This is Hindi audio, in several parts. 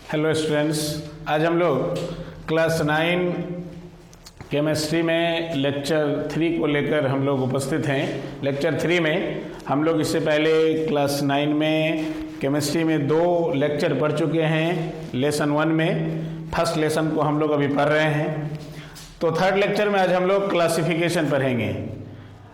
हेलो स्टूडेंट्स, आज हम लोग क्लास 9 केमिस्ट्री में लेक्चर 3 को लेकर हम लोग उपस्थित हैं। लेक्चर 3 में हम लोग इससे पहले क्लास 9 में केमिस्ट्री में 2 लेक्चर पढ़ चुके हैं। लेसन 1 में फर्स्ट लेसन को हम लोग अभी पढ़ रहे हैं। तो थर्ड लेक्चर में आज हम लोग क्लासिफिकेशन पढ़ेंगे।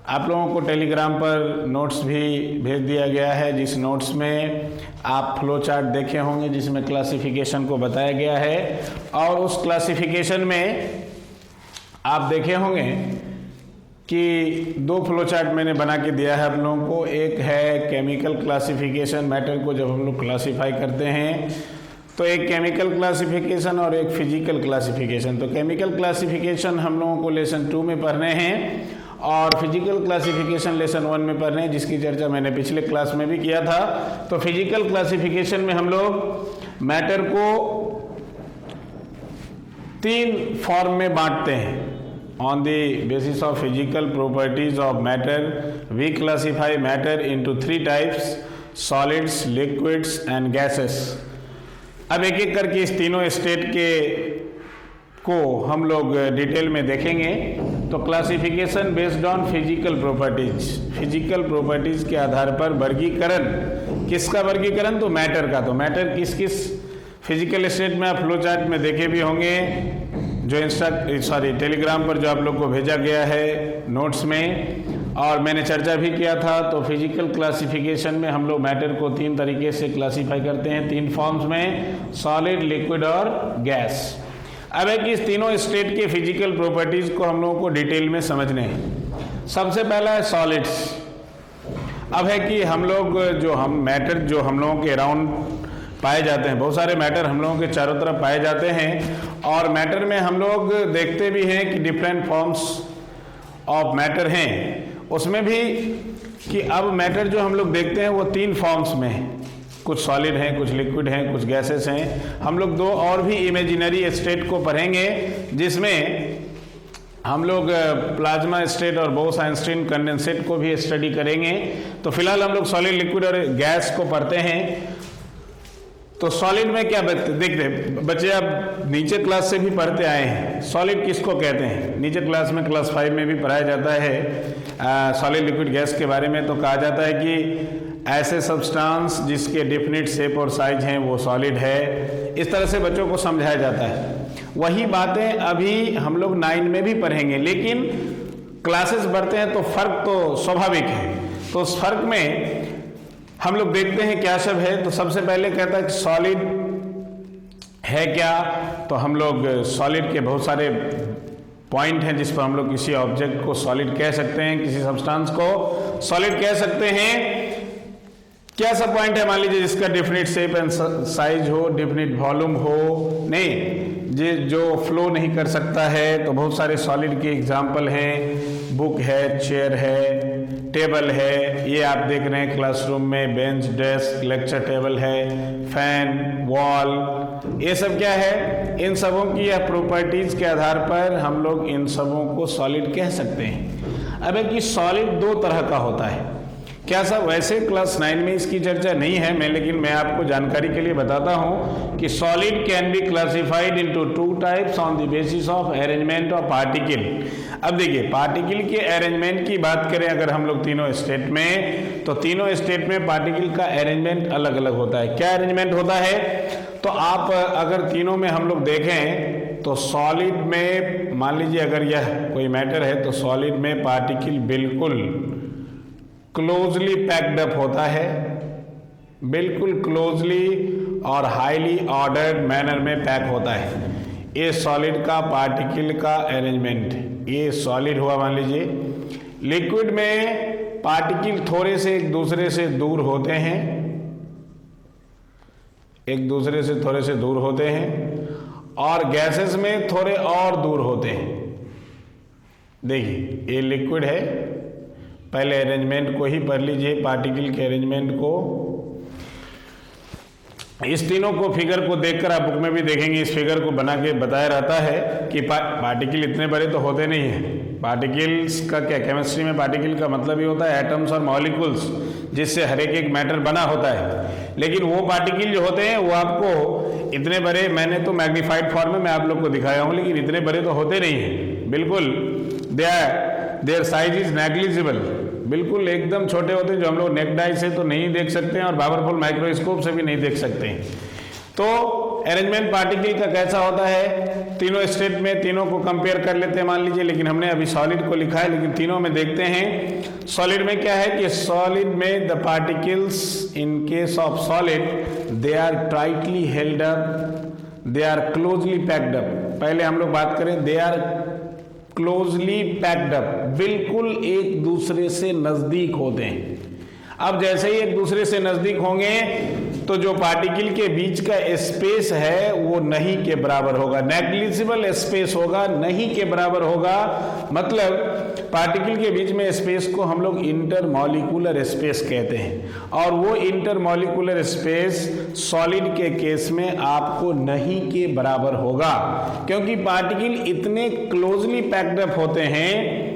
आप लोगों को टेलीग्राम पर नोट्स भी भेज दिया गया है, जिस नोट्स में आप फ्लो चार्ट देखे होंगे जिसमें क्लासिफिकेशन को बताया गया है। और उस क्लासिफिकेशन में आप देखे होंगे कि 2 फ्लो चार्ट मैंने बना के दिया है आप लोगों को। एक है केमिकल क्लासिफिकेशन, मैटर को जब हम लोग क्लासीफाई करते हैं तो एक केमिकल क्लासिफिकेशन और एक फिजिकल क्लासिफिकेशन। तो केमिकल क्लासिफिकेशन हम लोगों को लेसन 2 में पढ़ने हैं और फिजिकल क्लासिफिकेशन लेसन 1 में पढ़ रहे हैं, जिसकी चर्चा मैंने पिछले क्लास में भी किया था। तो फिजिकल क्लासिफिकेशन में हम लोग मैटर को 3 फॉर्म में बांटते हैं। On the basis of physical properties of matter we classify matter into 3 types: solids, liquids and gases. अब एक एक करके इस तीनों स्टेट को हम लोग डिटेल में देखेंगे। तो classification based on physical properties, physical properties के आधार पर वर्गीकरण। किसका वर्गीकरण? तो मैटर का। तो मैटर किस किस फिजिकल स्टेट में आप फ्लो चार्ट में देखे भी होंगे, जो टेलीग्राम पर जो आप लोग को भेजा गया है नोट्स में, और मैंने चर्चा भी किया था। तो फिजिकल क्लासिफिकेशन में हम लोग मैटर को 3 तरीके से क्लासीफाई करते हैं, 3 फॉर्म्स में: सॉलिड, लिक्विड और गैस। अब है कि इस तीनों स्टेट के फिजिकल प्रॉपर्टीज को हम लोगों को डिटेल में समझने हैं। सबसे पहला है सॉलिड्स। अब है कि हम लोग मैटर जो हम लोगों के अराउंड पाए जाते हैं, बहुत सारे मैटर हम लोगों के चारों तरफ पाए जाते हैं। और मैटर में हम लोग देखते भी हैं कि डिफरेंट फॉर्म्स ऑफ मैटर हैं। उसमें भी कि अब मैटर जो हम लोग देखते हैं वो 3 फॉर्म्स में है। कुछ सॉलिड हैं, कुछ लिक्विड हैं, कुछ गैसेस हैं। हम लोग 2 और भी इमेजिनरी स्टेट को पढ़ेंगे, जिसमें हम लोग प्लाज्मा स्टेट और बोस-आइंस्टीन कंडेंसेट को भी स्टडी करेंगे। तो फिलहाल हम लोग सॉलिड, लिक्विड और गैस को पढ़ते हैं। तो सॉलिड में क्या देखते हैं बच्चे, आप नीचे क्लास से भी पढ़ते आए हैं। सॉलिड किसको कहते हैं? नीचे क्लास में क्लास 5 में भी पढ़ाया जाता है सॉलिड, लिक्विड, गैस के बारे में। तो कहा जाता है कि ऐसे सब्सटेंस जिसके डेफिनेट शेप और साइज हैं वो सॉलिड है। इस तरह से बच्चों को समझाया जाता है। वही बातें अभी हम लोग 9 में भी पढ़ेंगे, लेकिन क्लासेस बढ़ते हैं तो फर्क तो स्वाभाविक है। तो उस फर्क में हम लोग देखते हैं क्या सब है। तो सबसे पहले कहता है कि सॉलिड है क्या। तो हम लोग सॉलिड के बहुत सारे पॉइंट हैं जिस पर हम लोग किसी ऑब्जेक्ट को सॉलिड कह सकते हैं, किसी सब्सटेंस को सॉलिड कह सकते हैं। क्या सब पॉइंट है? मान लीजिए जिसका डेफिनेट शेप एंड साइज हो, डेफिनेट वॉल्यूम हो, नहीं जो फ्लो नहीं कर सकता है। तो बहुत सारे सॉलिड के एग्जाम्पल हैं। बुक है, चेयर है, टेबल है, ये आप देख रहे हैं क्लासरूम में, बेंच, डेस्क, लेक्चर टेबल है, फैन, वॉल, ये सब क्या है? इन सबों की या प्रॉपर्टीज के आधार पर हम लोग इन सबों को सॉलिड कह सकते हैं। अब है कि सॉलिड 2 तरह का होता है। क्या सब? वैसे क्लास 9 में इसकी चर्चा नहीं है लेकिन मैं आपको जानकारी के लिए बताता हूं कि solid can be classified into 2 types on the basis of arrangement of particle. अब देखिए, पार्टिकल के अरेंजमेंट की बात करें अगर हम लोग तीनों स्टेट में, तो तीनों स्टेट में पार्टिकल का अरेंजमेंट अलग अलग होता है। क्या अरेंजमेंट होता है? तो आप अगर तीनों में हम लोग देखें तो सॉलिड में मान लीजिए अगर यह कोई मैटर है तो सॉलिड में पार्टिकल बिल्कुल क्लोजली पैक्ड अप होता है, बिल्कुल क्लोजली और हाईली ऑर्डर्ड मैनर में पैक होता है। ये सॉलिड का पार्टिकल का अरेंजमेंट, ये सॉलिड हुआ मान लीजिए। लिक्विड में पार्टिकल थोड़े से एक दूसरे से दूर होते हैं, एक दूसरे से थोड़े से दूर होते हैं, और गैसेस में थोड़े और दूर होते हैं। देखिए ये लिक्विड है, पहले अरेंजमेंट को ही पढ़ लीजिए, पार्टिकल के अरेंजमेंट को। इस तीनों को फिगर को देखकर आप बुक में भी देखेंगे, इस फिगर को बना के बताया रहता है कि पार्टिकल इतने बड़े तो होते नहीं हैं। पार्टिकल्स का क्या, केमिस्ट्री में पार्टिकल का मतलब ही होता है एटम्स और मॉलिक्यूल्स, जिससे हर एक मैटर बना होता है। लेकिन वो पार्टिकल जो होते हैं वो आपको इतने बड़े, मैंने तो मैग्नीफाइड फॉर्म में मैं आप लोग को दिखाया हूँ, लेकिन इतने बड़े तो होते नहीं हैं बिल्कुल। देयर साइज इज नेग्लिजिबल, बिल्कुल एकदम छोटे होते हैं, जो हम लोग नेक्ड आई से तो नहीं देख सकते हैं और पावरफुल माइक्रोस्कोप से भी नहीं देख सकते हैं। तो अरेंजमेंट पार्टिकल का कैसा होता है, तीनों स्टेट में तीनों को कंपेयर कर लेते हैं मान लीजिए, लेकिन हमने अभी सॉलिड को लिखा है, लेकिन तीनों में देखते हैं। सॉलिड में क्या है कि सॉलिड में the particles in case of solid they are tightly held up, they are closely packed up. पहले हम लोग बात करें, they are closely packed up, बिल्कुल एक दूसरे से नजदीक होते हैं। अब जैसे ही एक दूसरे से नजदीक होंगे तो जो पार्टिकल के बीच का स्पेस है वो नहीं के बराबर होगा, नेग्लिजिबल स्पेस होगा, नहीं के बराबर होगा। मतलब पार्टिकल के बीच में स्पेस को हम लोग इंटरमॉलिक्यूलर स्पेस कहते हैं, और वो इंटरमॉलिक्यूलर स्पेस सॉलिड के केस में आपको नहीं के बराबर होगा, क्योंकि पार्टिकल इतने क्लोजली पैक्ड अप होते हैं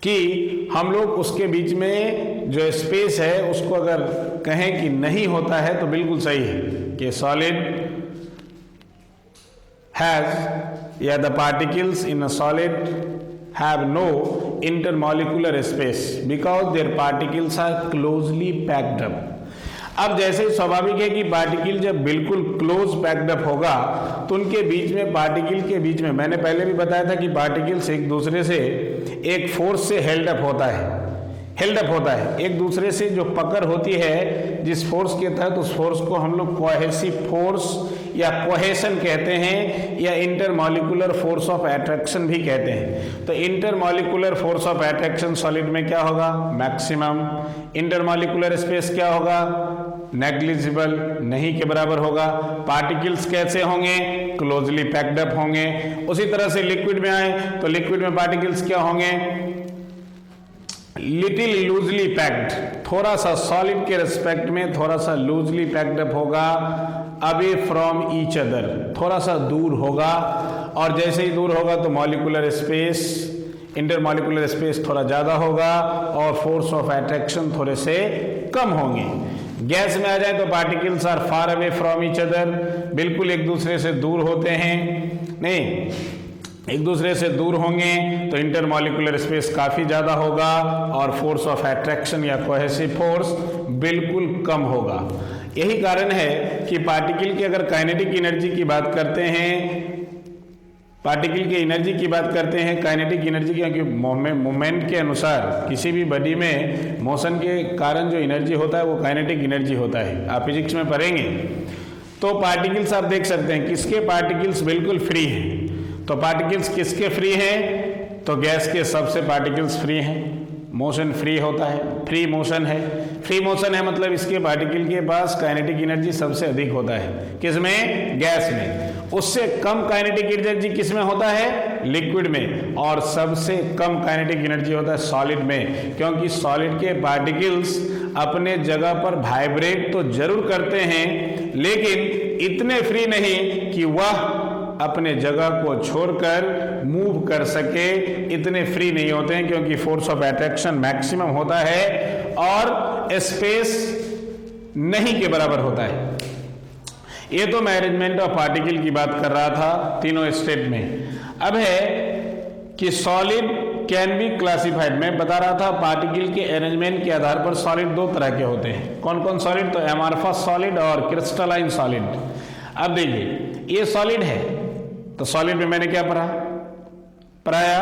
कि हम लोग उसके बीच में जो स्पेस है उसको अगर कहें कि नहीं होता है तो बिल्कुल सही है कि सॉलिड हैज या the particles in a solid have no intermolecular space because their particles are closely packed up. अब जैसे स्वाभाविक है कि पार्टिकल जब बिल्कुल क्लोज पैक्ड अप होगा तो उनके बीच में, पार्टिकल के बीच में, मैंने पहले भी बताया था कि पार्टिकल्स एक दूसरे से एक फोर्स से हेल्ड अप होता है, एक दूसरे से जो पकड़ होती है जिस फोर्स के तहत, उस फोर्स को हम लोग कोहेसिव फोर्स या कोहेशन कहते हैं, या इंटरमॉलिक्यूलर फोर्स ऑफ अट्रैक्शन भी कहते हैं। तो intermolecular force of attraction solid में क्या होगा, मैक्सिमम। इंटरमॉलिक्यूलर स्पेस क्या होगा, नेग्लिजिबल, नहीं के बराबर होगा। पार्टिकल्स कैसे होंगे, क्लोजली पैक्ड अप होंगे। उसी तरह से लिक्विड में आए तो लिक्विड में पार्टिकल्स क्या होंगे, लिटिल लूजली पैक्ड, थोड़ा सा सॉलिड के रिस्पेक्ट में थोड़ा सा लूजली पैक्ड अप होगा, अवे फ्रॉम ईच अदर, थोड़ा सा दूर होगा। और जैसे ही दूर होगा तो मॉलिक्यूलर स्पेस, इंटरमॉलिक्यूलर स्पेस थोड़ा ज़्यादा होगा और फोर्स ऑफ अट्रैक्शन थोड़े से कम होंगे। गैस में आ जाए तो particles are far away from each other, बिल्कुल एक दूसरे से दूर होते हैं, नहीं एक दूसरे से दूर होंगे तो इंटरमॉलिक्यूलर स्पेस काफ़ी ज़्यादा होगा और फोर्स ऑफ अट्रैक्शन या कोहेसिव फोर्स बिल्कुल कम होगा। यही कारण है कि पार्टिकल की अगर काइनेटिक एनर्जी की बात करते हैं, पार्टिकल की एनर्जी की बात करते हैं, काइनेटिक एनर्जी, क्योंकि मोमेंट के अनुसार किसी भी बॉडी में मोशन के कारण जो एनर्जी होता है वो काइनेटिक एनर्जी होता है, आप फिजिक्स में पढ़ेंगे। तो पार्टिकल्स आप देख सकते हैं किसके पार्टिकल्स बिल्कुल फ्री हैं, तो पार्टिकल्स किसके फ्री हैं, तो गैस के सबसे पार्टिकल्स फ्री हैं, मोशन फ्री होता है, फ्री मोशन है। फ्री मोशन है मतलब इसके पार्टिकल के पास काइनेटिक एनर्जी सबसे अधिक होता है, किसमें, गैस में। उससे कम काइनेटिक एनर्जी किसमें होता है, लिक्विड में। और सबसे कम काइनेटिक एनर्जी होता है सॉलिड में, क्योंकि सॉलिड के पार्टिकल्स अपने जगह पर वाइब्रेट तो जरूर करते हैं लेकिन इतने फ्री नहीं कि वह अपने जगह को छोड़कर मूव कर सके, इतने फ्री नहीं होते हैं, क्योंकि फोर्स ऑफ अट्रैक्शन मैक्सिमम होता है और स्पेस नहीं के बराबर होता है। ये तो मैं अरेंजमेंट ऑफ पार्टिकल की बात कर रहा था तीनों स्टेट में। अब है कि सॉलिड कैन बी क्लासिफाइड, मैं बता रहा था पार्टिकल के अरेंजमेंट के आधार पर सॉलिड दो तरह के होते हैं। कौन कौन सॉलिड, तो एमॉर्फस सॉलिड और क्रिस्टलाइन सॉलिड। अब देखिए ये सॉलिड है, तो सॉलिड में मैंने क्या पढ़ाया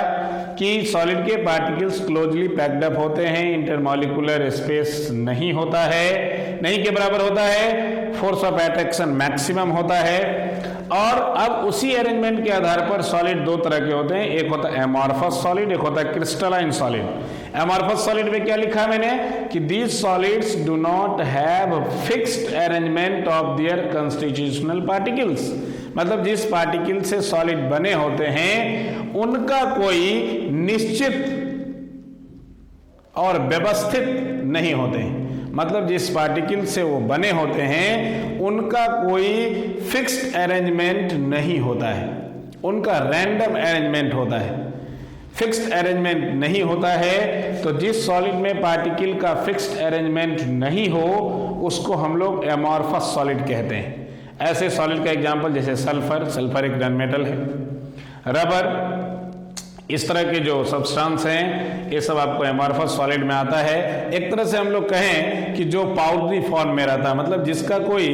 कि सॉलिड के पार्टिकल्स क्लोजली पैक्ड अप होते हैं, इंटरमॉलिक्यूलर स्पेस नहीं होता है, नहीं के बराबर होता है, फोर्स ऑफ अट्रैक्शन मैक्सिमम होता है। और अब उसी अरेंजमेंट के आधार पर सॉलिड दो तरह के होते हैं, एक होता है एमॉर्फस सॉलिड, एक होता है क्रिस्टलाइन सॉलिड। एमॉर्फस सॉलिड में क्या लिखा है मैंने कि these solids do not have fixed arrangement of their constitutional particles, मतलब जिस पार्टिकल से सॉलिड बने होते हैं उनका कोई निश्चित और व्यवस्थित नहीं होते हैं। मतलब जिस पार्टिकल से वो बने होते हैं उनका कोई फिक्स्ड अरेंजमेंट नहीं होता है, उनका रैंडम अरेंजमेंट होता है, फिक्स्ड अरेंजमेंट नहीं होता है। तो जिस सॉलिड में पार्टिकल का फिक्स्ड अरेंजमेंट नहीं हो उसको हम लोग एमॉर्फस सॉलिड कहते हैं। ऐसे सॉलिड का एग्जाम्पल जैसे सल्फर एक नॉन मेटल है, रबर, इस तरह के जो सब्सटेंस हैं ये सब आपको एमॉर्फस सॉलिड में आता है। एक तरह से हम लोग कहें कि जो पाउडरी फॉर्म में रहता है, मतलब जिसका कोई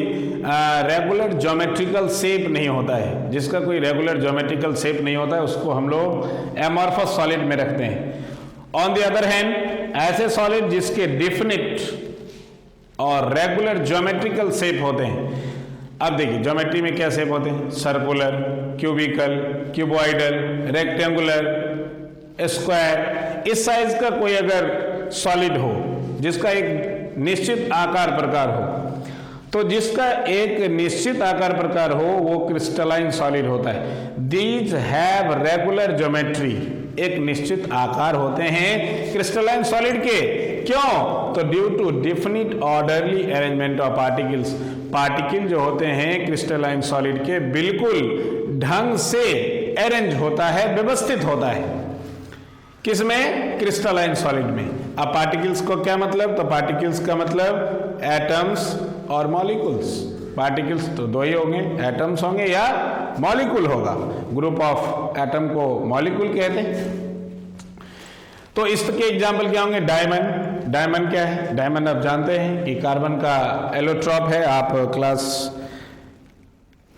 रेगुलर ज्योमेट्रिकल शेप नहीं होता है, जिसका कोई रेगुलर ज्योमेट्रिकल शेप नहीं होता है, उसको हम लोग एमॉर्फस सॉलिड में रखते हैं। ऑन द अदर हैंड ऐसे सॉलिड जिसके डिफिनिट और रेगुलर ज्योमेट्रिकल शेप होते हैं। अब देखिए ज्योमेट्री में क्या शेप होते हैं, circular, cubical, cuboidal, rectangular, square. इस साइज का कोई अगर सॉलिड हो जिसका एक निश्चित आकार प्रकार हो, तो जिसका एक निश्चित आकार प्रकार हो वो क्रिस्टलाइन सॉलिड होता है। दीज हैव रेगुलर ज्योमेट्री, एक निश्चित आकार होते हैं क्रिस्टलाइन सॉलिड के। क्यों? तो due to definite orderly arrangement of particles, particle जो होते हैं क्रिस्टलाइन सॉलिड के बिल्कुल ढंग से अरेंज होता है, व्यवस्थित होता है। किसमें? क्रिस्टलाइन सॉलिड में। अब पार्टिकल्स को क्या मतलब? तो पार्टिकल्स का मतलब एटम्स और मॉलिक्यूल्स। पार्टिकल्स तो दो ही होंगे, एटम्स होंगे या मॉलिक्यूल होगा। ग्रुप ऑफ एटम को मॉलिक्यूल कहते हैं। तो इसके एग्जाम्पल क्या होंगे? डायमंड। डायमंड क्या है? डायमंड आप जानते हैं कि कार्बन का एलोट्रॉप है, आप क्लास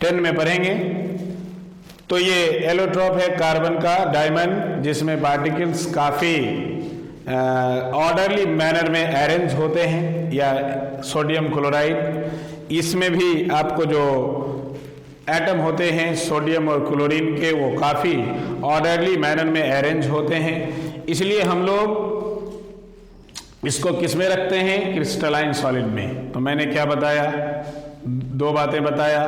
10 में पढ़ेंगे। तो ये एलोट्रॉप है कार्बन का डायमंड, जिसमें पार्टिकल्स काफ़ी ऑर्डरली मैनर में अरेंज होते हैं। या सोडियम क्लोराइड, इसमें भी आपको जो एटम होते हैं सोडियम और क्लोरीन के, वो काफ़ी ऑर्डरली मैनर में अरेंज होते हैं। इसलिए हम लोग इसको किस में रखते हैं? क्रिस्टलाइन सॉलिड में। तो मैंने क्या बताया? दो बातें बताया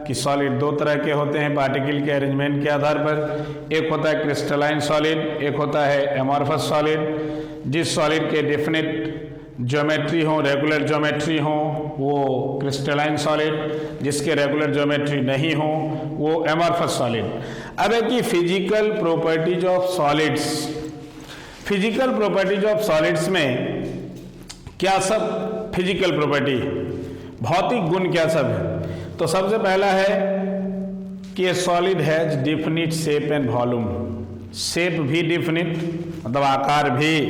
कि सॉलिड दो तरह के होते हैं पार्टिकल के अरेंजमेंट के आधार पर। एक होता है क्रिस्टलाइन सॉलिड, एक होता है एमॉर्फस सॉलिड। जिस सॉलिड के डेफिनेट ज्योमेट्री हो, रेगुलर ज्योमेट्री हो, वो क्रिस्टलाइन सॉलिड। जिसके रेगुलर ज्योमेट्री नहीं हो वो एमॉर्फस सॉलिड। अब है कि physical properties of solids. Physical properties of solids में क्या सब फिजिकल प्रॉपर्टी, भौतिक गुण क्या सब है? तो सबसे पहला है कि ये solid has definite shape and volume. Shape भी डिफिनिट, मतलब आकार भी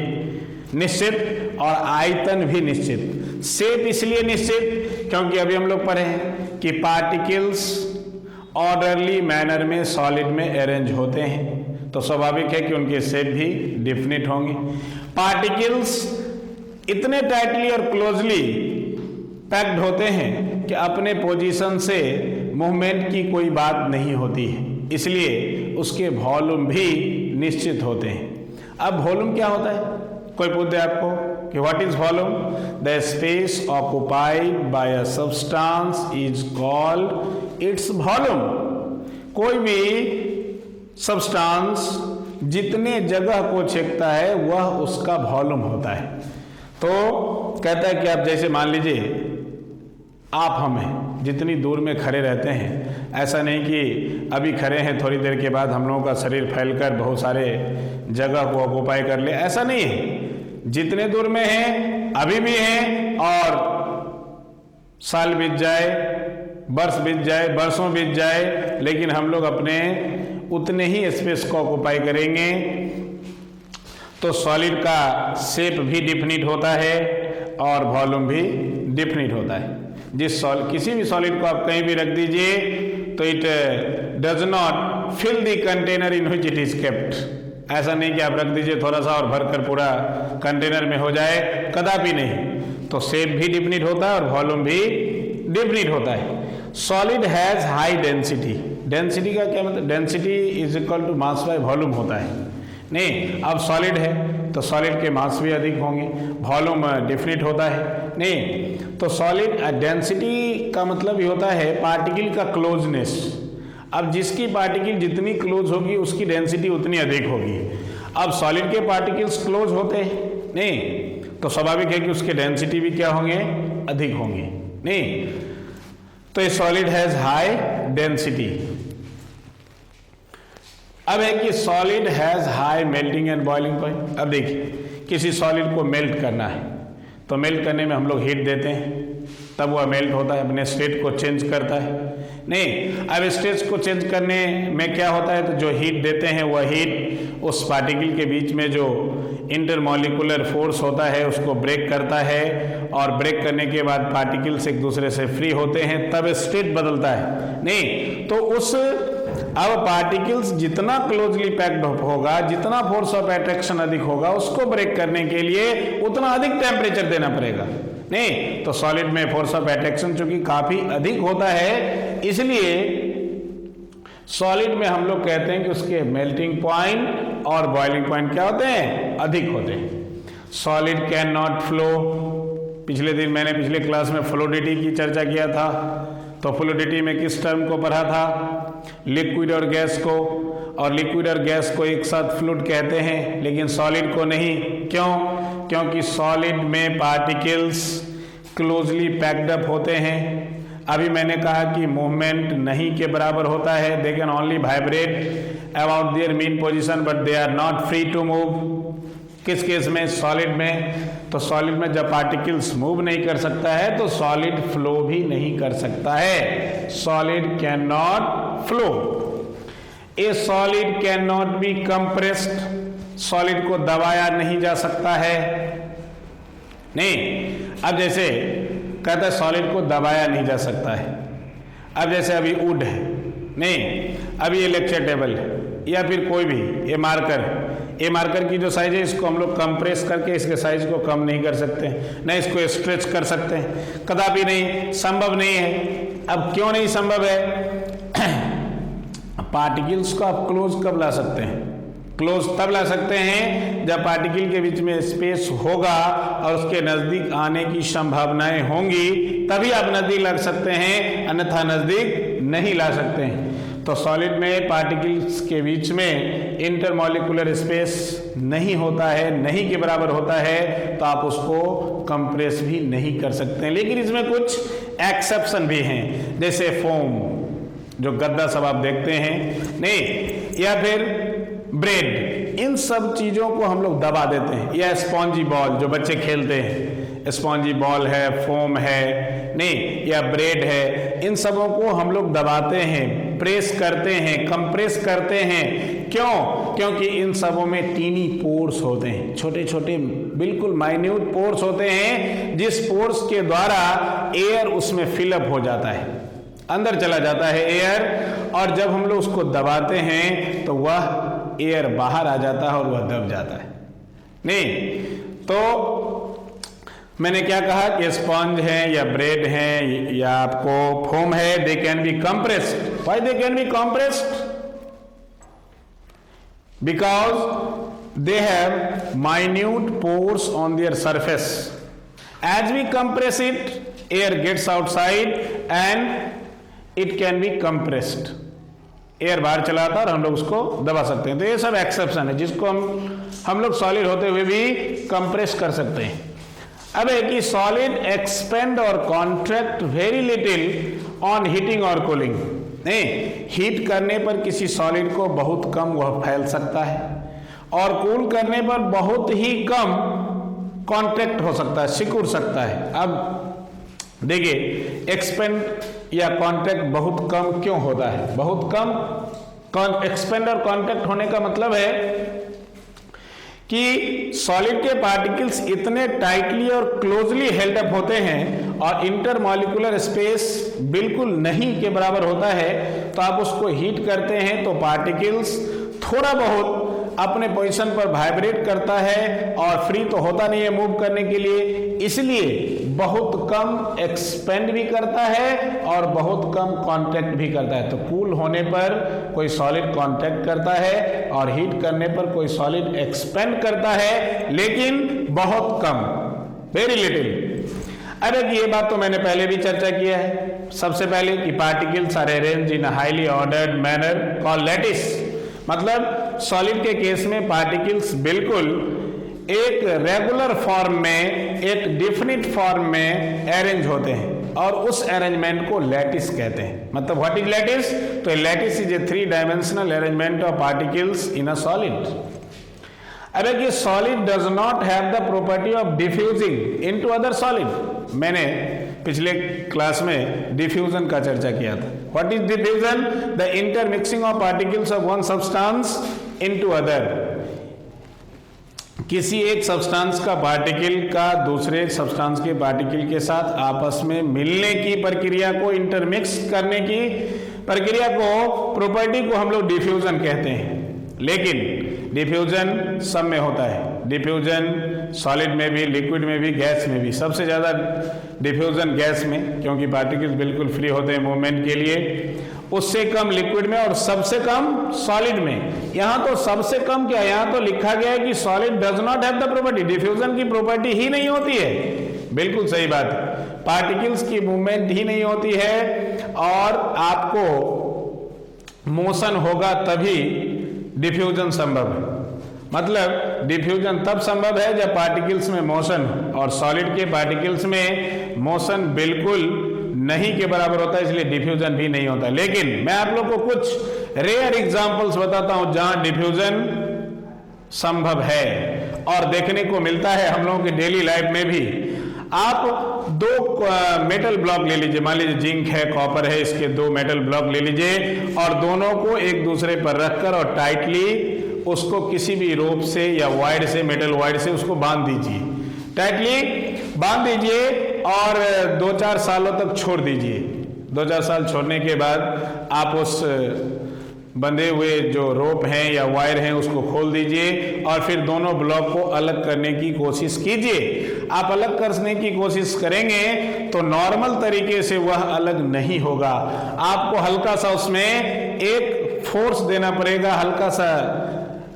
निश्चित और आयतन भी निश्चित। शेप इसलिए निश्चित क्योंकि अभी हम लोग पढ़े हैं कि पार्टिकल्स ऑर्डरली मैनर में सॉलिड में अरेंज होते हैं, तो स्वाभाविक है कि उनके शेप भी डिफिनिट होंगे। पार्टिकल्स इतने टाइटली और क्लोजली पैक्ड होते हैं कि अपने पोजीशन से मूवमेंट की कोई बात नहीं होती है, इसलिए उसके वॉल्यूम भी निश्चित होते हैं। अब वॉल्यूम क्या होता है? कोई पूछते आपको कि what is volume? The space occupied by a substance is called its volume. कोई भी सब्सटेंस जितने जगह को छेकता है वह उसका वॉल्यूम होता है। तो कहता है कि आप जैसे मान लीजिए आप हम हैं, जितनी दूर में खड़े रहते हैं, ऐसा नहीं कि अभी खड़े हैं थोड़ी देर के बाद हम लोगों का शरीर फैलकर बहुत सारे जगह को ऑक्युपाई कर ले, ऐसा नहीं है। जितने दूर में हैं अभी भी हैं, और साल बीत जाए, वर्ष बीत जाए, बरसों बीत जाए, लेकिन हम लोग अपने उतने ही स्पेस को ऑक्युपाई करेंगे। तो सॉलिड का शेप भी डिफिनिट होता है और वॉल्यूम भी डिफिनिट होता है। किसी भी सॉलिड को आप कहीं भी रख दीजिए तो it does not fill the container in which it is kept. ऐसा नहीं कि आप रख दीजिए थोड़ा सा और भरकर पूरा कंटेनर में हो जाए, कदापि नहीं। तो शेप भी डिफिनिट होता है और वॉल्यूम भी डिफिनिट होता है। Solid has high density. Density का क्या मतलब? Density is equal to mass by volume होता है। नहीं, अब सॉलिड है तो सॉलिड के मास भी अधिक होंगे, वॉल्यूम डिफिनिट होता है। नहीं, तो सॉलिड डेंसिटी का मतलब ये होता है पार्टिकल का क्लोजनेस। अब जिसकी पार्टिकल जितनी क्लोज होगी उसकी डेंसिटी उतनी अधिक होगी। अब सॉलिड के पार्टिकल्स क्लोज होते हैं नहीं, तो स्वाभाविक है कि उसके डेंसिटी भी क्या होंगे? अधिक होंगे। नहीं, तो ये सॉलिड हैज हाई डेंसिटी। अब है कि solid has high melting and boiling point. अब देखिए किसी सॉलिड को मेल्ट करना है तो मेल्ट करने में हम लोग हीट देते हैं, तब वह मेल्ट होता है, अपने स्टेट को चेंज करता है। नहीं। अब स्टेज को चेंज करने में क्या होता है, तो जो हीट देते हैं वह हीट उस पार्टिकल के बीच में जो इंटरमॉलिक्यूलर फोर्स होता है उसको ब्रेक करता है, और ब्रेक करने के बाद पार्टिकल्स एक दूसरे से फ्री होते हैं, तब स्टेट बदलता है। नहीं तो उस अब पार्टिकल्स जितना क्लोजली पैक्ड होगा, जितना फोर्स ऑफ अट्रैक्शन अधिक होगा, उसको ब्रेक करने के लिए उतना अधिक टेम्परेचर देना पड़ेगा। नहीं तो सॉलिड में फोर्स ऑफ अट्रैक्शन चूंकि काफी अधिक होता है, इसलिए सॉलिड में हम लोग कहते हैं कि उसके मेल्टिंग पॉइंट और बॉइलिंग पॉइंट क्या होते हैं, अधिक होते हैं। Solid can not flow. पिछले दिन मैंने पिछले क्लास में फ्लूइडिटी की चर्चा किया था, तो फ्लूइडिटी में किस टर्म को पढ़ा था, लिक्विड और गैस को, और लिक्विड और गैस को एक साथ फ्लूइड कहते हैं, लेकिन सॉलिड को नहीं। क्यों? क्योंकि सॉलिड में पार्टिकल्स क्लोजली पैक्ड अप होते हैं। अभी मैंने कहा कि मूवमेंट नहीं के बराबर होता है, they can only vibrate about their mean position but they are not free to move. किस केस में? सॉलिड में। तो सॉलिड में जब पार्टिकल्स मूव नहीं कर सकता है तो सॉलिड फ्लो भी नहीं कर सकता है। Solid can not flow. A solid can not be compressed. Solid को दबाया नहीं जा सकता है। नहीं, अब जैसे कहता है सॉलिड को दबाया नहीं जा सकता है। अब जैसे अभी वुड है, नहीं अभी ये लेक्चर टेबल है, या फिर कोई भी ये मार्कर की जो साइज है इसको हम लोग कंप्रेस करके इसके साइज को कम नहीं कर सकते, न इसको स्ट्रेच कर सकते हैं, कदापि नहीं, संभव नहीं है। अब क्यों नहीं संभव है? पार्टिकल्स को आप क्लोज कब ला सकते हैं? क्लोज तब ला सकते हैं जब पार्टिकल के बीच में स्पेस होगा और उसके नजदीक आने की संभावनाएं होंगी, तभी आप नजदीक ला सकते हैं, अन्यथा नजदीक नहीं ला सकते हैं। तो सॉलिड में पार्टिकल्स के बीच में इंटरमॉलिक्यूलर स्पेस नहीं होता है, नहीं के बराबर होता है, तो आप उसको कंप्रेस भी नहीं कर सकते हैं। लेकिन इसमें कुछ एक्सेप्शन भी हैं, जैसे फोम, जो गद्दा सब आप देखते हैं, नहीं, या फिर ब्रेड, इन सब चीजों को हम लोग दबा देते हैं। या स्पॉन्जी बॉल जो बच्चे खेलते हैं, स्पॉन्जी बॉल है, फोम है, नहीं, या ब्रेड है, इन सबों को हम लोग दबाते हैं, प्रेस करते हैं, कंप्रेस करते हैं। क्यों? क्योंकि इन सबों में टीनी पोर्स होते हैं, छोटे छोटे बिल्कुल माइन्यूट पोर्स होते हैं, जिस पोर्स के द्वारा एयर उसमें फिलअप हो जाता है, अंदर चला जाता है एयर, और जब हम लोग उसको दबाते हैं तो वह एयर बाहर आ जाता है और वह दब जाता है। नहीं तो मैंने क्या कहा कि स्पॉन्ज है या ब्रेड है या आपको फोम है, they can be compressed. Why they can be compressed? Because they have minute pores on their surface. As we compress it, air gets outside and it can be compressed. Air बाहर चला आता है और हम लोग उसको दबा सकते हैं। तो ये सब एक्सेप्शन है जिसको हम लोग सॉलिड होते हुए भी कंप्रेस कर सकते हैं। अब है कि सॉलिड एक्सपेंड और contract very little on heating और कूलिंग। नहीं, हीट करने पर किसी सॉलिड को बहुत कम वह फैल सकता है, और कूल करने पर बहुत ही कम कॉन्ट्रैक्ट हो सकता है, सिकुड़ सकता है। अब देखिए, एक्सपेंड या कॉन्ट्रैक्ट बहुत कम क्यों होता है? बहुत कम एक्सपेंड और कॉन्ट्रैक्ट होने का मतलब है कि सॉलिड के पार्टिकल्स इतने टाइटली और क्लोजली हेल्ड अप होते हैं और इंटरमॉलिक्यूलर स्पेस बिल्कुल नहीं के बराबर होता है, तो आप उसको हीट करते हैं तो पार्टिकल्स थोड़ा बहुत अपने पोजीशन पर वाइब्रेट करता है और फ्री तो होता नहीं है मूव करने के लिए, इसलिए बहुत कम एक्सपेंड भी करता है और बहुत कम कॉन्ट्रैक्ट भी करता है। तो कूल होने पर कोई सॉलिड कॉन्ट्रैक्ट करता है और हीट करने पर कोई सॉलिड एक्सपेंड करता है, लेकिन बहुत कम, वेरी लिटिल। अरे ये बात तो मैंने पहले भी चर्चा किया है। सबसे पहले कि particles are arranged in a highly ordered manner called lattice. मतलब सॉलिड के केस में पार्टिकल्स बिल्कुल एक रेगुलर फॉर्म में, एक डिफिनिट फॉर्म में अरेंज होते हैं, और उस अरेंजमेंट को लैटिस कहते हैं। मतलब व्हाट इज लैटिस? तो lattice is a 3 dimensional arrangement of particles in a solid. अरे कि solid does not have the property of diffusing into other solid. मैंने पिछले क्लास में डिफ्यूजन का चर्चा किया था। What is diffusion? The intermixing of particles of one substance into other. किसी एक सब्सटेंस का पार्टिकल का दूसरे सब्सटेंस के पार्टिकल के साथ आपस में मिलने की प्रक्रिया को, इंटरमिक्स करने की प्रक्रिया को, प्रॉपर्टी को हम लोग डिफ्यूजन कहते हैं। लेकिन डिफ्यूजन सब में होता है। डिफ्यूजन सॉलिड में भी, लिक्विड में भी, गैस में भी। सबसे ज़्यादा डिफ्यूजन गैस में, क्योंकि पार्टिकल्स बिल्कुल फ्री होते हैं मूवमेंट के लिए। उससे कम लिक्विड में और सबसे कम सॉलिड में। यहाँ तो सबसे कम क्या है, यहाँ तो लिखा गया है कि solid does not have the property, diffusion की प्रॉपर्टी ही नहीं होती है। बिल्कुल सही बात है, पार्टिकल्स की मूवमेंट ही नहीं होती है और आपको मोशन होगा तभी डिफ्यूजन संभव है। मतलब डिफ्यूजन तब संभव है जब पार्टिकल्स में मोशन हो, और सॉलिड के पार्टिकल्स में मोशन बिल्कुल नहीं के बराबर होता है, इसलिए डिफ्यूजन भी नहीं होता। लेकिन मैं आप लोग को कुछ रेयर एग्जांपल्स बताता हूं जहां डिफ्यूजन संभव है और देखने को मिलता है हम लोगों की डेली लाइफ में भी। आप दो मेटल ब्लॉक ले लीजिए, मान लीजिए जिंक है, कॉपर है, इसके दो मेटल ब्लॉक ले लीजिए और दोनों को एक दूसरे पर रखकर और टाइटली उसको किसी भी रोप से या वायर से, मेटल वायर से उसको बांध दीजिए। टाइटली बांध दीजिए और 2-4 सालों तक छोड़ दीजिए। 2-4 साल छोड़ने के बाद आप उस बंधे हुए जो रोप हैं या वायर हैं उसको खोल दीजिए और फिर दोनों ब्लॉक को अलग करने की कोशिश कीजिए। आप अलग करने की कोशिश करेंगे तो नॉर्मल तरीके से वह अलग नहीं होगा। आपको हल्का सा उसमें एक फोर्स देना पड़ेगा, हल्का सा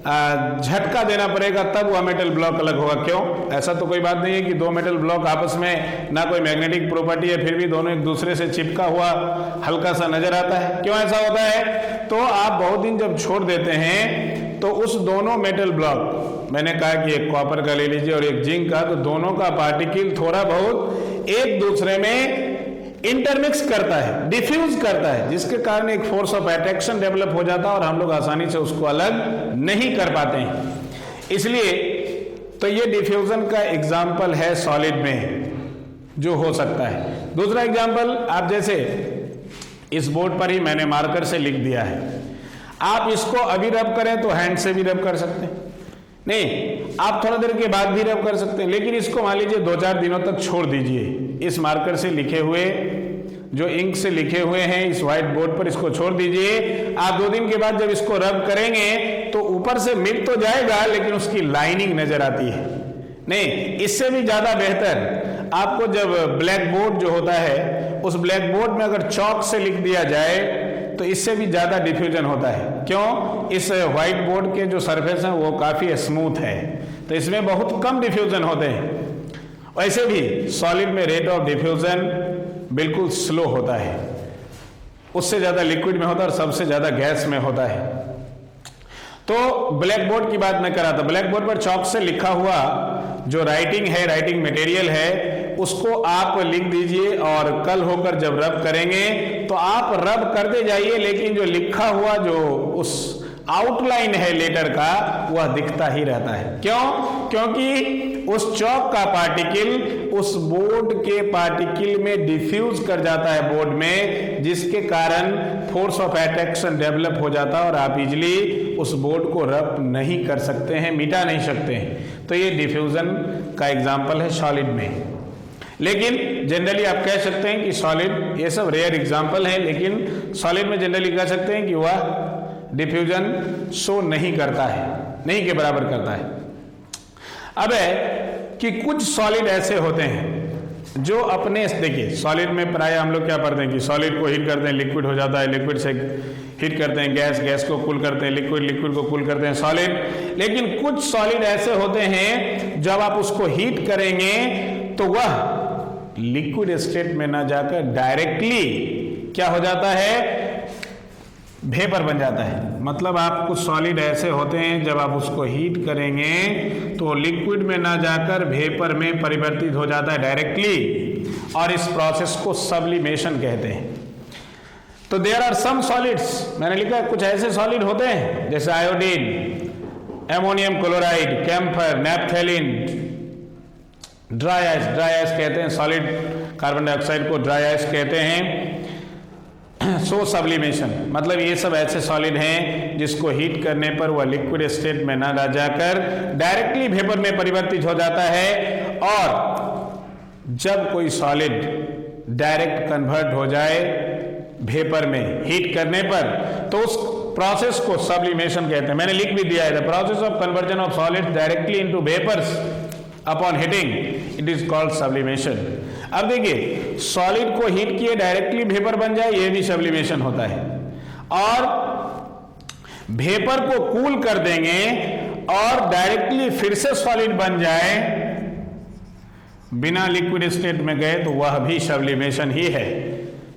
झटका देना पड़ेगा, तब वह मेटल ब्लॉक अलग होगा। क्यों? ऐसा तो कोई बात नहीं है कि दो मेटल ब्लॉक आपस में ना कोई मैग्नेटिक प्रॉपर्टी है, फिर भी दोनों एक दूसरे से चिपका हुआ हल्का सा नजर आता है। क्यों ऐसा होता है? तो आप बहुत दिन जब छोड़ देते हैं तो उस दोनों मेटल ब्लॉक, मैंने कहा कि एक कॉपर का ले लीजिए और एक जिंक का, तो दोनों का पार्टिकल थोड़ा बहुत एक दूसरे में इंटरमिक्स करता है, डिफ्यूज करता है, जिसके कारण एक फोर्स ऑफ अट्रैक्शन डेवलप हो जाता है और हम लोग आसानी से उसको अलग नहीं कर पाते हैं। इसलिए तो ये डिफ्यूजन का एग्जाम्पल है सॉलिड में जो हो सकता है। दूसरा एग्जाम्पल, आप जैसे इस बोर्ड पर ही मैंने मार्कर से लिख दिया है, आप इसको अभी रब करें तो हैंड से भी रब कर सकते हैं, नहीं आप थोड़ा देर के बाद भी रब कर सकते हैं, लेकिन इसको मान लीजिए 2-4 दिनों तक छोड़ दीजिए। इस मार्कर से लिखे हुए, जो इंक से लिखे हुए हैं इस व्हाइट बोर्ड पर, इसको छोड़ दीजिए। आप 2 दिन के बाद जब इसको रब करेंगे तो ऊपर से मिट तो जाएगा लेकिन उसकी लाइनिंग नजर आती है। नहीं, इससे भी ज्यादा बेहतर आपको जब ब्लैक बोर्ड जो होता है उस ब्लैक बोर्ड में अगर चौक से लिख दिया जाए तो इससे भी ज्यादा डिफ्यूजन होता है। क्यों? इस व्हाइट बोर्ड के जो सरफेस है वो काफी स्मूथ है, तो इसमें बहुत कम डिफ्यूजन होते हैं। वैसे भी सॉलिड में रेट ऑफ डिफ्यूजन बिल्कुल स्लो होता है, उससे ज्यादा लिक्विड में होता है और सबसे ज्यादा गैस में होता है। तो ब्लैक बोर्ड की बात मैं कर रहा था, ब्लैक बोर्ड पर चौक से लिखा हुआ जो राइटिंग है, राइटिंग मटेरियल है, उसको आप लिख दीजिए और कल होकर जब रब करेंगे तो आप रब करते जाइए, लेकिन जो लिखा हुआ जो उस आउटलाइन है लेटर का वह दिखता ही रहता है। क्यों? क्योंकि उस चौक का पार्टिकल उस बोर्ड के पार्टिकल में डिफ्यूज कर जाता है बोर्ड में, जिसके कारण फोर्स ऑफ अट्रैक्शन डेवलप हो जाता है और आप इजिली उस बोर्ड को रब नहीं कर सकते हैं, मिटा नहीं सकते हैं। तो ये डिफ्यूजन का एग्जाम्पल है सॉलिड में। लेकिन जनरली आप कह सकते हैं कि सॉलिड, ये सब रेयर एग्जाम्पल है, लेकिन सॉलिड में जनरली कह सकते हैं कि वह डिफ्यूजन शो नहीं करता है, नहीं के बराबर करता है। अब है कि कुछ सॉलिड ऐसे होते हैं जो अपने, देखिए सॉलिड में प्राय हम लोग क्या पढ़ते हैं कि सॉलिड को हीट करते हैं लिक्विड हो जाता है, लिक्विड से हीट करते हैं गैस, गैस को कूल करते हैं लिक्विड, लिक्विड को कूल करते हैं सॉलिड। लेकिन कुछ सॉलिड ऐसे होते हैं जब आप उसको हीट करेंगे तो वह लिक्विड स्टेट में ना जाकर डायरेक्टली क्या हो जाता है, वेपर बन जाता है। मतलब आप कुछ सॉलिड ऐसे होते हैं जब आप उसको हीट करेंगे तो लिक्विड में ना जाकर वेपर में परिवर्तित हो जाता है डायरेक्टली, और इस प्रोसेस को सब्लिमेशन कहते हैं। तो देयर आर सम सॉलिड्स, मैंने लिखा है कुछ ऐसे सॉलिड होते हैं जैसे iodine, ammonium chloride, camphor, naphthalene, dry ice, dry ice कहते हैं सॉलिड कार्बन डाइऑक्साइड को, ड्राई आइस कहते हैं। सो सब्लिमेशन मतलब ये सब ऐसे सॉलिड हैं जिसको हीट करने पर वह लिक्विड स्टेट में न रह जाकर डायरेक्टली वेपर में परिवर्तित हो जाता है। और जब कोई सॉलिड डायरेक्ट कन्वर्ट हो जाए वेपर में हीट करने पर तो उस प्रोसेस को सब्लिमेशन कहते हैं। मैंने लिख भी दिया है, the process of conversion of solids directly into vapours upon heating it is called sublimation. अब देखिए, सॉलिड को हीट किए डायरेक्टली वेपर बन जाए, यह भी सब्लिमेशन होता है। और वेपर को कूल कर देंगे और डायरेक्टली फिर से सॉलिड बन जाए बिना लिक्विड स्टेट में गए, तो वह भी सब्लिमेशन ही है।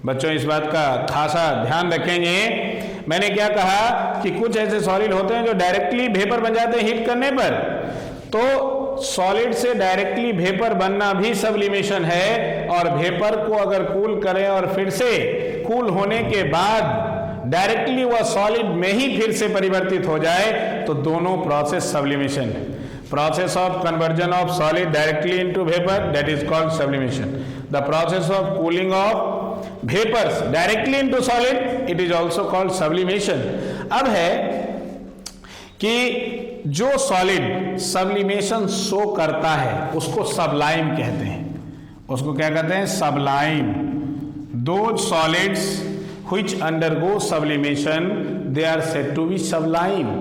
बच्चों इस बात का खासा ध्यान रखेंगे। मैंने क्या कहा कि कुछ ऐसे सॉलिड होते हैं जो डायरेक्टली वेपर बन जाते हैं हीट करने पर, तो सॉलिड से डायरेक्टली वेपर बनना भी सब्लिमेशन है। और वेपर को अगर कूल करें और फिर से कूल होने के बाद डायरेक्टली वह सॉलिड में ही फिर से परिवर्तित हो जाए, तो दोनों प्रोसेस सब्लिमेशन है। Process of conversion of solid directly into vapor, that is called sublimation. The process of cooling of vapors directly into solid, it is also called sublimation. अब है कि जो सॉलिड सब्लिमेशन शो करता है उसको सबलाइम कहते हैं। उसको क्या कहते हैं? Sublime. Those solids which undergo sublimation, they are said to be sublime.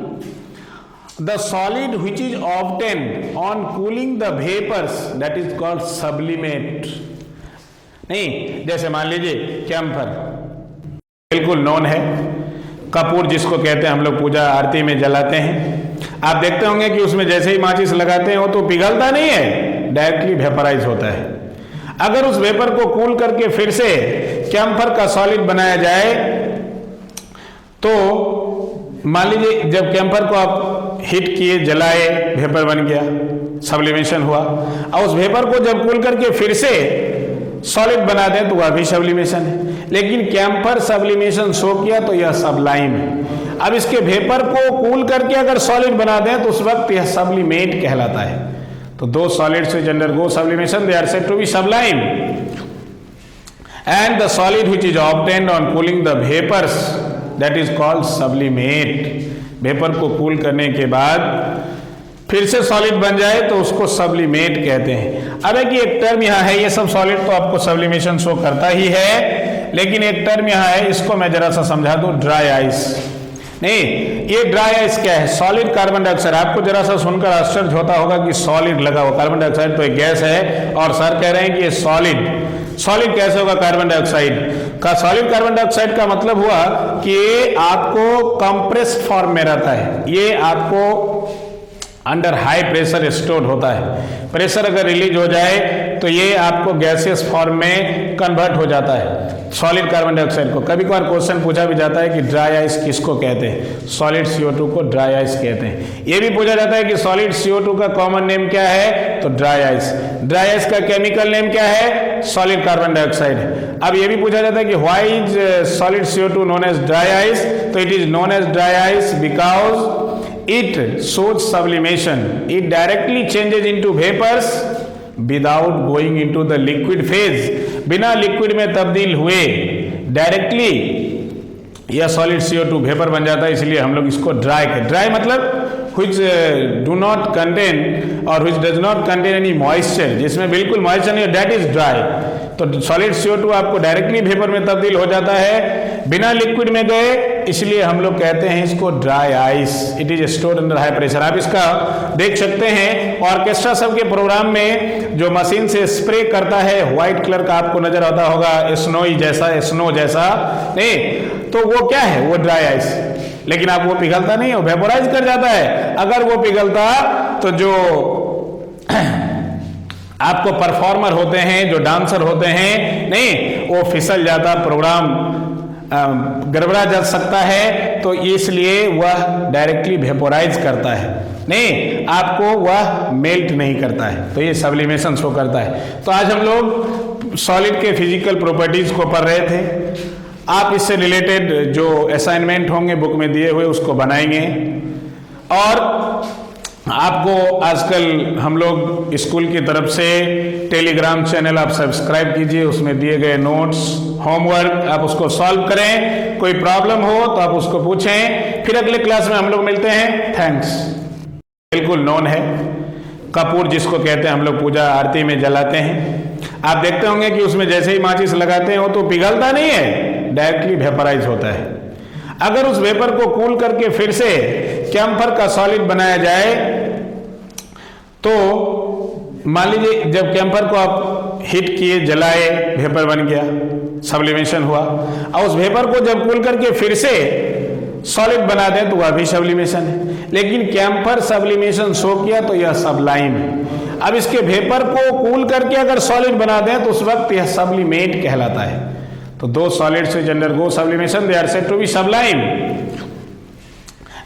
The solid which is obtained on cooling the vapors, that is called sublimate. नहीं, जैसे मान लीजिए कैम्फर बिल्कुल नॉन है, कपूर जिसको कहते हैं हम लोग पूजा आरती में जलाते हैं। आप देखते होंगे कि उसमें जैसे ही माचिस लगाते हैं वो तो पिघलता नहीं है, डायरेक्टली वेपराइज होता है। अगर उस वेपर को कूल करके फिर से कैम्फर का सॉलिड बनाया जाए, तो मान लीजिए जब कैम्फर को आप हीट किए, जलाए, वेपर बन गया, सब्लिमेशन हुआ। और उस वेपर को जब कूल करके फिर से सॉलिड बना दें तो वह भी सब्लिमेशन है। लेकिन कैम्फर सब्लिमेशन शो किया तो यह सबलाइम है। अब इसके वेपर को कूल करके अगर सॉलिड बना दें तो उस वक्त यह सब्लिमेट कहलाता है। तो दो solids which undergo sublimation, they are said to be sublime. And the solid which is obtained on cooling the vapors, that is called sublimate. Vapour को कूल करने के बाद फिर से सॉलिड बन जाए तो उसको सब्लिमेट कहते हैं। अब एक एक टर्म यहाँ है, ये सब सॉलिड तो आपको सब्लिमेशन शो करता ही है, लेकिन एक टर्म यहाँ है, इसको मैं जरा सा समझा दूं, ड्राई आइस। नहीं, ये ड्राई आइस क्या है? Solid carbon dioxide. आपको जरा सा सुनकर आश्चर्य होता होगा कि सॉलिड लगा हुआ, कार्बन डाइऑक्साइड तो एक गैस है और सर कह रहे हैं कि ये सॉलिड कैसे होगा कार्बन डाइऑक्साइड का? सॉलिड कार्बन डाइऑक्साइड का मतलब हुआ कि ये आपको कंप्रेस्ड फॉर्म में रहता है, ये आपको अंडर हाई प्रेशर स्टोर्ड होता है। प्रेशर अगर रिलीज हो जाए तो ये आपको गैसियस फॉर्म में कन्वर्ट हो जाता है सॉलिड कार्बन डाइऑक्साइड को। कभी कभार क्वेश्चन पूछा भी जाता है कि ड्राई आइस किसको कहते हैं? सॉलिड CO2 को ड्राई आइस कहते हैं। ये भी पूछा जाता है कि सॉलिड CO2 का कॉमन नेम क्या है? तो ड्राई आइस। ड्राई आइस का केमिकल नेम क्या है? Solid carbon dioxide. अब ये भी पूछा जाता है कि why is solid CO2 known as dry ice? तो it is known as dry ice because it shows sublimation. It directly changes into vapors without going into the liquid phase. बिना लिक्विड में तब्दील हुए डायरेक्टली यह सॉलिड CO2 वेपर बन जाता है, इसलिए हम लोग इसको ड्राई कहते हैं। ड्राई मतलब which do not contain or which does not contain any moisture, जिसमें बिल्कुल मॉइस्चर नहीं है, that is dry. तो सॉलिड CO2 आपको डायरेक्टली वेपर में तब्दील हो जाता है बिना लिक्विड में गए, इसलिए हम लोग कहते हैं इसको dry ice. It is stored under high pressure. आप इसका देख सकते हैं ऑर्केस्ट्रा सब के प्रोग्राम में जो मशीन से स्प्रे करता है, व्हाइट कलर का आपको नजर आता होगा, स्नोई जैसा, स्नो जैसा, नहीं तो वो क्या है? वो ड्राई आइस। लेकिन आप वो पिघलता नहीं है, वो वेपोराइज कर जाता है। अगर वो पिघलता तो जो आपको परफॉर्मर होते हैं, जो डांसर होते हैं, नहीं वो फिसल जाता, प्रोग्राम गड़बड़ा जा सकता है। तो इसलिए वह डायरेक्टली वेपोराइज करता है, नहीं आपको वह मेल्ट नहीं करता है। तो ये सब्लिमेशन शो करता है। तो आज हम लोग सॉलिड के फिजिकल प्रॉपर्टीज को पढ़ रहे थे। आप इससे रिलेटेड जो असाइनमेंट होंगे बुक में दिए हुए उसको बनाएंगे। और आपको आजकल हम लोग स्कूल की तरफ से टेलीग्राम चैनल आप सब्सक्राइब कीजिए, उसमें दिए गए नोट्स, होमवर्क आप उसको सॉल्व करें, कोई प्रॉब्लम हो तो आप उसको पूछें। फिर अगले क्लास में हम लोग मिलते हैं। थैंक्स। बिल्कुल नोन है कपूर, जिसको कहते हैं हम लोग पूजा आरती में जलाते हैं। आप देखते होंगे कि उसमें जैसे ही माचिस लगाते हो तो पिघलता नहीं है, डायरेक्टली वेपराइज होता है। अगर उस वेपर को कूल करके फिर से कैम्फर का सॉलिड बनाया जाए तो मान लीजिए जब कैम्फर को आप हिट किए, जलाए, वेपर बन गया, सब्लिमेशन हुआ, और उस वेपर को जब कूल करके फिर से सॉलिड बना दें तो वह भी सब्लिमेशन है। लेकिन कैम्फर सब्लिमेशन शो किया तो यह सबलाइम है। अब इसके वेपर को कूल करके अगर सॉलिड बना दें तो उस वक्त यह सब्लिमेट कहलाता है। तो दो solids which undergo sublimation they are said to be sublime,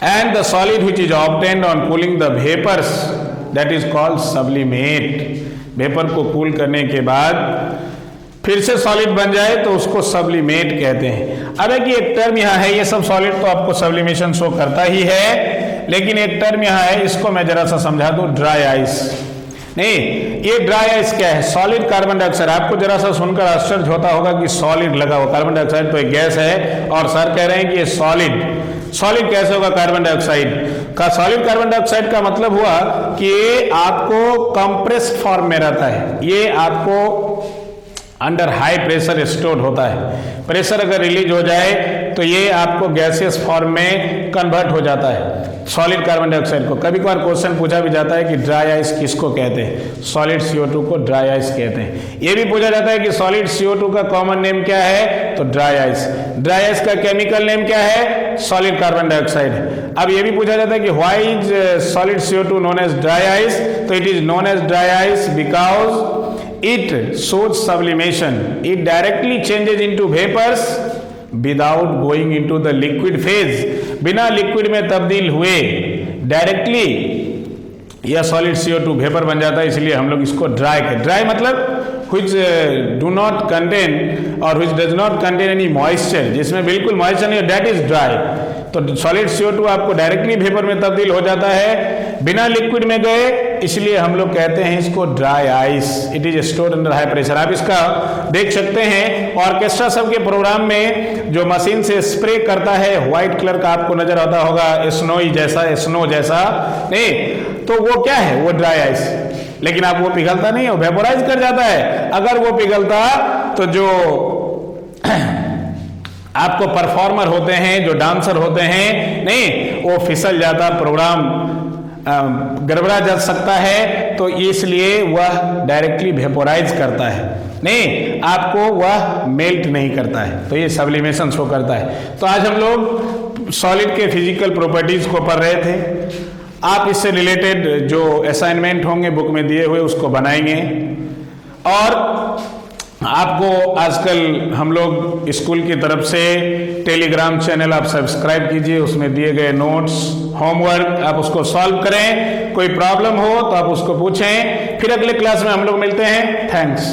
and the solid which is obtained on cooling the vapors that is called sublimate। Vapour को कूल करने के बाद फिर से सॉलिड बन जाए तो उसको सब्लिमेट कहते हैं। अब एक ये टर्म यहाँ है, ये सब सॉलिड तो आपको सब्लिमेशन शो करता ही है, लेकिन एक टर्म यहाँ है, इसको मैं जरा सा समझा दूं, ड्राई आइस। नहीं, ये ड्राई आइस क्या है? Solid carbon dioxide. आपको जरा सा सुनकर आश्चर्य होता होगा कि सॉलिड लगा हुआ, कार्बन डाइऑक्साइड तो एक गैस है और सर कह रहे हैं कि ये सॉलिड कैसे होगा कार्बन डाइऑक्साइड का? सॉलिड कार्बन डाइऑक्साइड का मतलब हुआ कि ये आपको कंप्रेस्ड फॉर्म में रहता है, ये आपको अंडर हाई प्रेशर स्टोर्ड होता है। प्रेशर अगर रिलीज हो जाए तो ये आपको गैसियस फॉर्म में कन्वर्ट हो जाता है सॉलिड कार्बन डाइऑक्साइड को। कभी कभार क्वेश्चन पूछा भी जाता है कि ड्राई आइस किसको कहते हैं? सॉलिड CO2 को ड्राई आइस कहते हैं। ये भी पूछा जाता है कि सॉलिड CO2 का कॉमन नेम क्या है? तो ड्राई आइस। ड्राई आइस का केमिकल नेम क्या है? Solid carbon dioxide. अब ये भी पूछा जाता है कि why is solid CO2 known as dry ice? तो it is known as dry ice because it shows sublimation. It directly changes into vapors without going into the liquid phase. बिना लिक्विड में तब्दील हुए डायरेक्टली यह सॉलिड CO2 वेपर बन जाता है, इसलिए हम लोग इसको ड्राई कहते हैं। ड्राई मतलब which do not contain or which does not contain any moisture, जिसमें बिल्कुल मॉइस्चर नहीं, that is dry। तो सॉलिड CO2 आपको डायरेक्टली वेपर में तब्दील हो जाता है बिना लिक्विड में गए, इसलिए हम लोग कहते हैं इसको dry ice. It is stored under high pressure. आप इसका देख सकते हैं ऑर्केस्ट्रा सब के प्रोग्राम में जो मशीन से स्प्रे करता है, व्हाइट कलर का आपको नजर आता होगा, स्नोई जैसा, स्नो जैसा, नहीं तो वो क्या है? वो ड्राई आइस। लेकिन आप वो पिघलता नहीं है, वो वेपोराइज कर जाता है। अगर वो पिघलता तो जो आपको परफॉर्मर होते हैं, जो डांसर होते हैं, नहीं वो फिसल जाता, प्रोग्राम गड़बड़ा जा सकता है। तो इसलिए वह डायरेक्टली वेपोराइज करता है, नहीं आपको वह मेल्ट नहीं करता है। तो ये सब्लिमेशन शो करता है। तो आज हम लोग सॉलिड के फिजिकल प्रॉपर्टीज को पढ़ रहे थे। आप इससे रिलेटेड जो असाइनमेंट होंगे बुक में दिए हुए उसको बनाएंगे। और आपको आजकल हम लोग स्कूल की तरफ से टेलीग्राम चैनल आप सब्सक्राइब कीजिए, उसमें दिए गए नोट्स, होमवर्क आप उसको सॉल्व करें, कोई प्रॉब्लम हो तो आप उसको पूछें। फिर अगले क्लास में हम लोग मिलते हैं। थैंक्स।